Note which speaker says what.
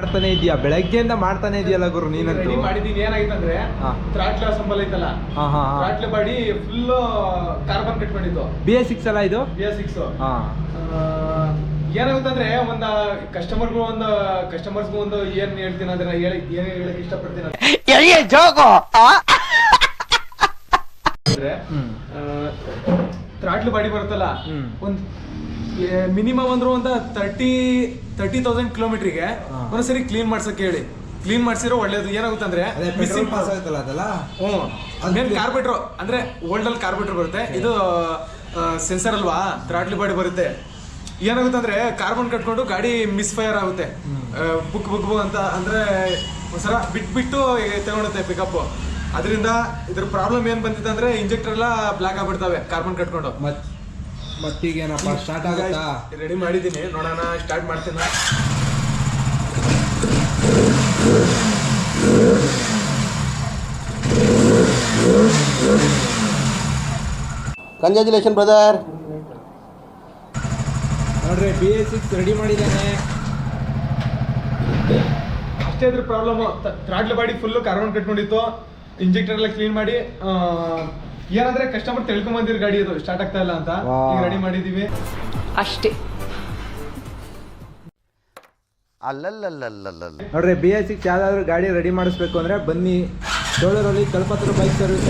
Speaker 1: ಮಾಡ್ತಾನೆ ಇದೆಯಾ ಬೆಳಗ್ಗೆಯಿಂದ ಮಾಡ್ತಾನೆ ಇದೆಯಲ್ಲ ಗುರು ನೀನಂತೂ.
Speaker 2: ರೆಡಿ ಮಾಡಿದೀನಿ. ಏನಾಗಿತ್ತಂದ್ರೆ ಥ್ರಾಟ್ಲ್ ಸಂಬಳ ಐತಲ್ಲ, ಥ್ರಾಟ್ಲ್ ಬಾಡಿ ಫುಲ್ ಕಾರ್ಬನ್ ಕಟ್ಕೊಂಡಿದ್ದು.
Speaker 1: BS6 ಅಲ್ಲ ಇದು?
Speaker 2: BS6. ಏನಾಗುತ್ತಂದ್ರೆ ಒಂದು ಕಸ್ಟಮರ್ಸ್ಗೂ ಒಂದು ಏನ್ ಹೇಳ್ತೀನಿ ಅಂದ್ರೆ ಏನ್ ಹೇಳಕ್ ಇಷ್ಟಪಡ್ತೀನಿ ಅಂದ್ರೆ ಥ್ರಾಟ್ಲ್ ಬಾಡಿ ಬರುತ್ತಲ್ಲ, ಒಂದ್ ಮಿನಿಮಮ್ ಅಂದ್ರೂ ಒಂದು 30,000 ಕಿಲೋಮೀಟರ್ಗೆ ಒಂದ್ಸರಿ ಕ್ಲೀನ್ ಮಾಡ್ಸಕ್ ಹೇಳಿ. ಕ್ಲೀನ್ ಮಾಡ್ಸಿರೋ ಒಳ್ಳೇದು. ಏನಾಗುತ್ತಂದ್ರೆ ಕಾರ್ಬೇಟ್ರು ಅಂದ್ರೆ ಓಲ್ಡ್ ಅಲ್ಲಿ ಕಾರ್ಬೇಟ್ರ್ ಬರುತ್ತೆ, ಇದು ಸೆನ್ಸರ್ ಅಲ್ವಾ, ಥ್ರಾಟ್ಲ್ ಬಾಡಿ ಬರುತ್ತೆ. ಏನಾಗುತ್ತೆ ಅಂದ್ರೆ ಕಾರ್ಬನ್ ಕಟ್ಕೊಂಡು ಗಾಡಿ ಮಿಸ್ಫೈರ್ ಆಗುತ್ತೆ, ಬುಕ್ ಅಂತ ಅಂದ್ರೆ ಒಂದ್ಸಲ ಬಿಟ್ಟು ತಗೊಳುತ್ತೆ ಪಿಕಪ್. ಅದರಿಂದ ಇದ್ರ ಪ್ರಾಬ್ಲಮ್ ಏನ್ ಬಂದಿದೆ ಅಂದ್ರೆ ಇಂಜೆಕ್ಟರ್ ಎಲ್ಲ ಬ್ಲಾಕ್ ಆಗ್ಬಿಡ್ತವೆ ಕಾರ್ಬನ್ ಕಟ್ಕೊಂಡು.
Speaker 1: ಮತ್ತೀಗೇನಪ್ಪ ಸ್ಟಾರ್ಟ್ ಆಗುತ್ತಾ?
Speaker 2: ರೆಡಿ ಮಾಡಿದ್ದೀನಿ, ನೋಡೋಣ, ಸ್ಟಾರ್ಟ್ ಮಾಡ್ತೀನಿ.
Speaker 3: Congratulation brother.
Speaker 1: ನೋಡ್ರಿ BS6 ರೆಡಿ ಮಾಡಿದ್ದಾನೆ.
Speaker 2: ಅಷ್ಟೇ ಇದ್ರ problem. Throttle body full carbon ಕಟ್ಕೊಂಡಿತ್ತು, ಇಂಜೆಕ್ಟರ್ ಎಲ್ಲ ಕ್ಲೀನ್ ಮಾಡಿ ಏನಂದ್ರೆ ಕಸ್ಟಮರ್ ತಿಳ್ಕೊಂಡ್ ಬಂದಿರ್ ಗಾಡಿ ಅದು ಸ್ಟಾರ್ಟ್ ಆಗ್ತಾ ಇಲ್ಲ ಅಂತ ಈಗ ರೆಡಿ ಮಾಡಿದೀವಿ
Speaker 4: ಅಷ್ಟೇ.
Speaker 1: ನೋಡ್ರಿ BS6 ಯಾವ್ದಾದ್ರು ಗಾಡಿ ರೆಡಿ ಮಾಡಿಸ್ಬೇಕು ಅಂದ್ರೆ ಬನ್ನಿ, ಚೋಳೂರಲ್ಲಿ ಕಲ್ಪತರು ಬೈಕ್ ಸರ್ವಿಸ್